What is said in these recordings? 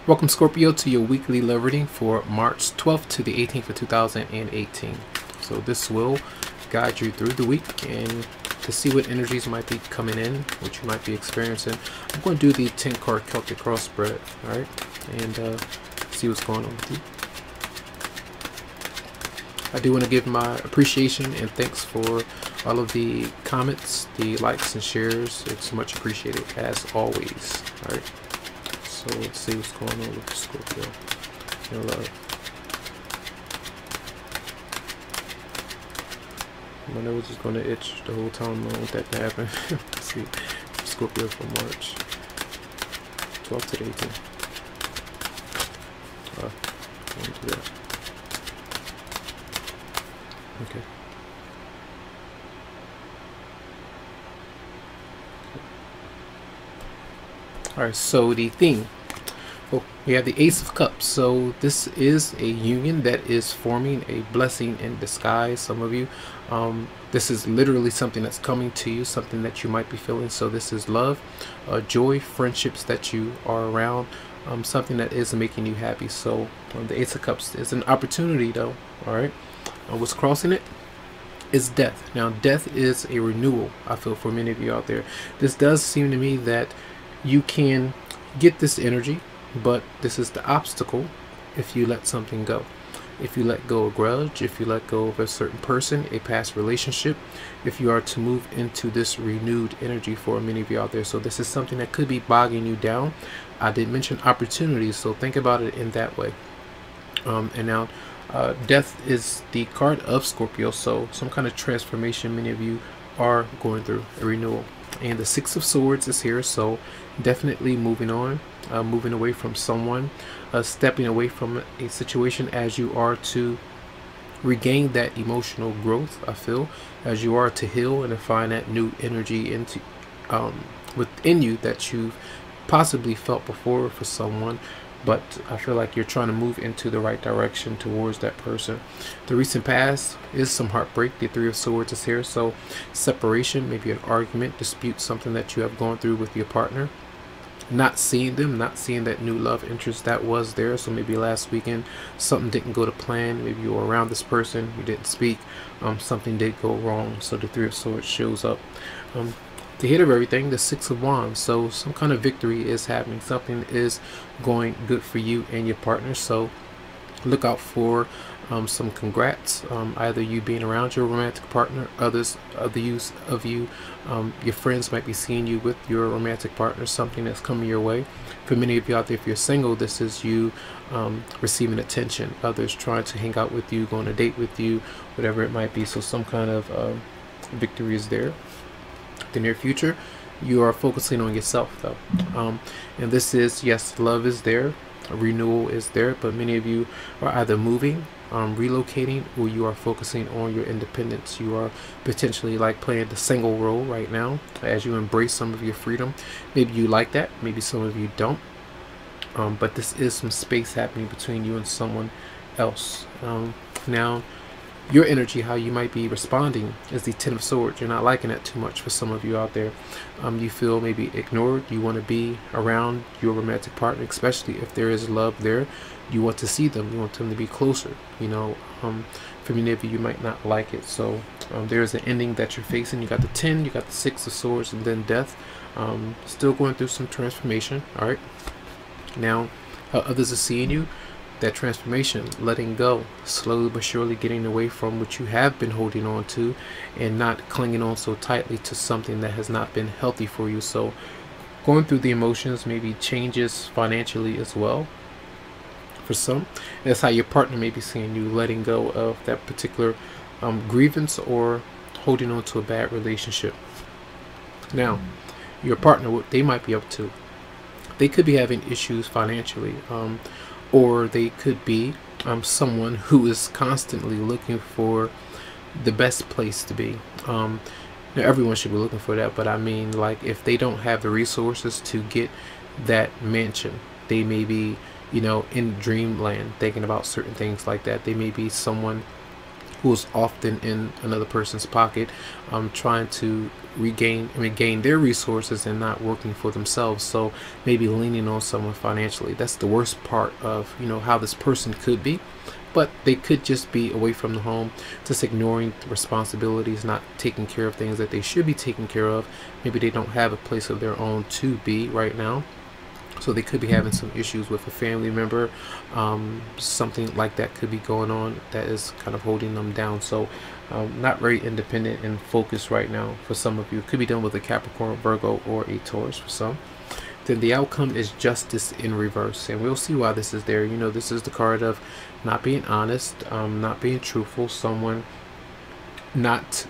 Welcome, Scorpio, to your weekly love reading for March 12th to the 18th of 2018. So this will guide you through the week and to see what energies might be coming in, what you might be experiencing. I'm going to do the 10-card Celtic cross spread, all right, and see what's going on with you. I do want to give my appreciation and thanks for all of the comments, the likes and shares. It's much appreciated as always. All right. So let's see what's going on with the Scorpio in love. My nose is going to itch the whole time I want that to happen. Let's see. Scorpio for March 12th to the 18th. I want to do that. Okay. Alright, so the theme. Oh, we have the Ace of Cups. So this is a union that is forming, a blessing in disguise. Some of you, this is literally something that's coming to you, something that you might be feeling. So this is love, joy, friendships that you are around, something that is making you happy. So the Ace of Cups is an opportunity though. Alright, what's crossing it is death. Now death is a renewal, I feel, for many of you out there. This does seem to me that you can get this energy, but this is the obstacle if you let something go. If you let go of a grudge, if you let go of a certain person, a past relationship, if you are to move into this renewed energy for many of you out there. So this is something that could be bogging you down. I did mention opportunities, so think about it in that way. And now death is the card of Scorpio, so some kind of transformation many of you are going through, a renewal. And the Six of Swords is here, so definitely moving on, moving away from someone, stepping away from a situation as you are to regain that emotional growth, I feel, as you are to heal and to find that new energy into within you that you've possibly felt before for someone. But I feel like you're trying to move into the right direction towards that person. The recent past is some heartbreak. The Three of Swords is here. So separation, maybe an argument, dispute, something that you have gone through with your partner. Not seeing them, not seeing that new love interest that was there. So maybe last weekend something didn't go to plan. Maybe you were around this person, you didn't speak. Something did go wrong. So the Three of Swords shows up. The hit of everything, the Six of Wands. So some kind of victory is happening. Something is going good for you and your partner. So look out for some congrats. Either you being around your romantic partner, others of you, your friends might be seeing you with your romantic partner. Something that's coming your way. For many of you out there, if you're single, this is you receiving attention. Others trying to hang out with you, going on a date with you, whatever it might be. So some kind of victory is there. The near future, you are focusing on yourself though, and this is, yes, love is there, a renewal is there, but many of you are either moving, relocating, or you are focusing on your independence. You are potentially like playing the single role right now as you embrace some of your freedom. Maybe you like that, maybe some of you don't, but this is some space happening between you and someone else. Now your energy, how you might be responding, is the Ten of Swords. You're not liking that too much for some of you out there. You feel maybe ignored. You want to be around your romantic partner, especially if there is love there. You want to see them. You want them to be closer. You know, for many of you, you might not like it. So there's an ending that you're facing. You got the 10, you got the Six of Swords, and then death. Still going through some transformation. All right. Now, how others are seeing you. That transformation, letting go, slowly but surely getting away from what you have been holding on to and not clinging on so tightly to something that has not been healthy for you. So going through the emotions, maybe changes financially as well for some. That's how your partner may be seeing you, letting go of that particular grievance or holding on to a bad relationship. Now your partner, what they might be up to, they could be having issues financially, or they could be someone who is constantly looking for the best place to be. Now everyone should be looking for that, but I mean, like, if they don't have the resources to get that mansion, they may be, you know, in dreamland thinking about certain things like that. They may be someone who is often in another person's pocket, trying to gain their resources and not working for themselves. So maybe leaning on someone financially. That's the worst part of, how this person could be. But they could just be away from the home, just ignoring responsibilities, not taking care of things that they should be taking care of. Maybe they don't have a place of their own to be right now. So they could be having some issues with a family member. Something like that could be going on that is kind of holding them down. So not very independent and focused right now for some of you. It could be done with a Capricorn, Virgo, or a Taurus for some. Then the outcome is justice in reverse, and we'll see why this is there. This is the card of not being honest, not being truthful, someone not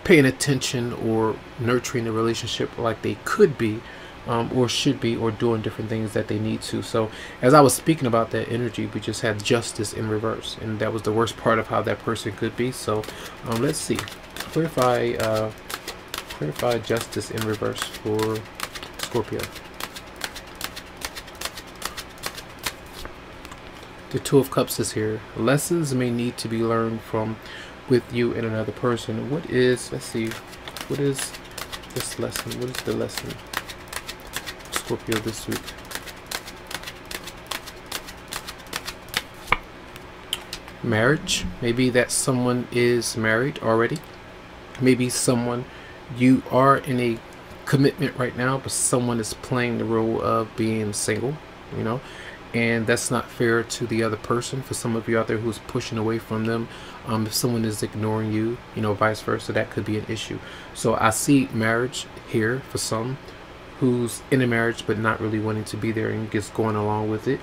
paying attention or nurturing the relationship like they could be, or should be, or doing different things that they need to. So as I was speaking about that energy, we just had justice in reverse, and that was the worst part of how that person could be. So let's see, clarify justice in reverse for Scorpio. The Two of Cups is here. Lessons may need to be learned from with you and another person. What is, let's see, what is this lesson? What is the lesson, Scorpio, this week? Marriage. Maybe that someone is married already. Maybe someone, you are in a commitment right now, but someone is playing the role of being single, and that's not fair to the other person. For some of you out there who's pushing away from them, if someone is ignoring you, vice versa, that could be an issue. So I see marriage here for some who's in a marriage but not really wanting to be there and just going along with it,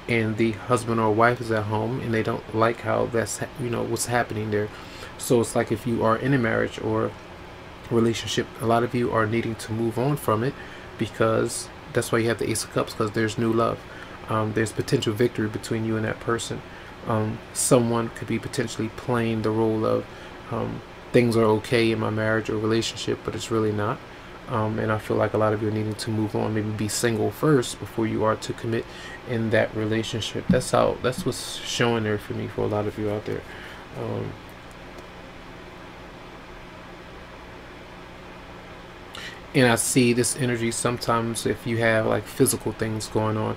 and the husband or wife is at home and they don't like how that's what's happening there. So it's like if you are in a marriage or relationship, a lot of you are needing to move on from it, because that's why you have the Ace of Cups, because there's new love. There's potential victory between you and that person. Someone could be potentially playing the role of things are okay in my marriage or relationship, but it's really not. And I feel like a lot of you are needing to move on, maybe be single first before you are to commit in that relationship. That's what's showing there for me for a lot of you out there. And I see this energy sometimes if you have like physical things going on,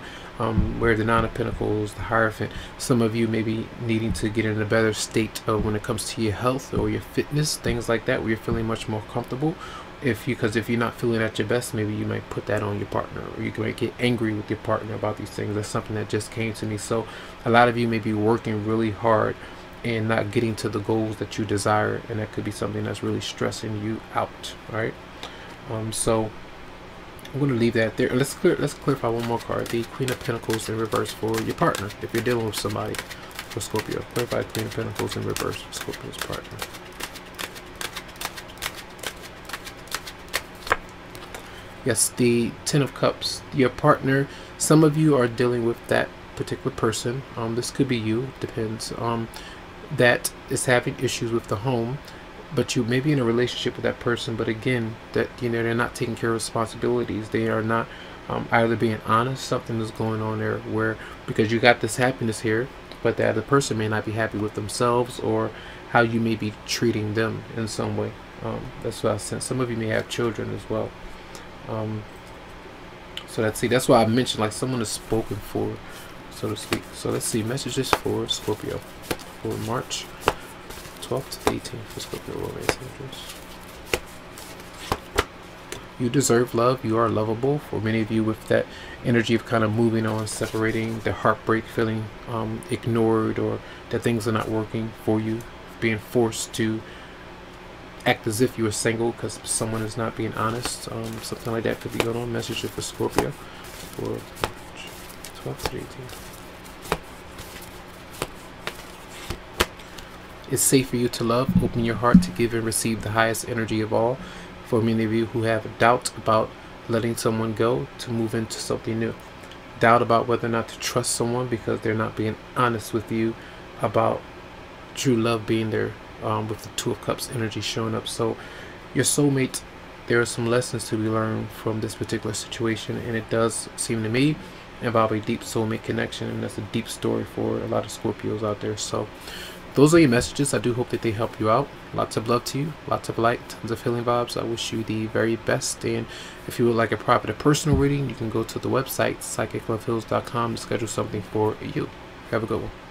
where the Nine of Pentacles, the Hierophant, some of you may be needing to get in a better state when it comes to your health or your fitness, things like that, where you're feeling much more comfortable. Because if you're not feeling at your best, maybe you might put that on your partner, or you might get angry with your partner about these things. That's something that just came to me. So a lot of you may be working really hard and not getting to the goals that you desire, and that could be something that's really stressing you out. All right. So I'm going to leave that there. Let's clarify one more card. The Queen of Pentacles in reverse for your partner. If you're dealing with somebody, for Scorpio, clarify Queen of Pentacles in reverse for Scorpio's partner. Yes, the Ten of Cups. Your partner. Some of you are dealing with that particular person. This could be you. Depends. That is having issues with the home. But you may be in a relationship with that person, but again, that they're not taking care of responsibilities. They are not either being honest. Something is going on there where, because you got this happiness here, but the other person may not be happy with themselves or how you may be treating them in some way. That's what I sense. Some of you may have children as well. So that's why I mentioned like someone is spoken for, so to speak. So let's see, messages for Scorpio for March 12th to 18th for Scorpio romance interest. You deserve love. You are lovable. For many of you, with that energy of kind of moving on, separating, the heartbreak, feeling ignored, or that things are not working for you, being forced to act as if you were single because someone is not being honest. Something like that could be going on. Message for Scorpio for March 12th to 18th. It's safe for you to love. Open your heart to give and receive the highest energy of all. For many of you who have doubt about letting someone go to move into something new. Doubt about whether or not to trust someone because they're not being honest with you about true love being there, with the Two of Cups energy showing up. So your soulmate, there are some lessons to be learned from this particular situation, and it does seem to me involve a deep soulmate connection, and that's a deep story for a lot of Scorpios out there. So those are your messages. I do hope that they help you out. Lots of love to you, lots of light, tons of healing vibes. I wish you the very best. And if you would like a private personal reading, you can go to the website psychicloveheals.com to schedule something for you. Have a good one.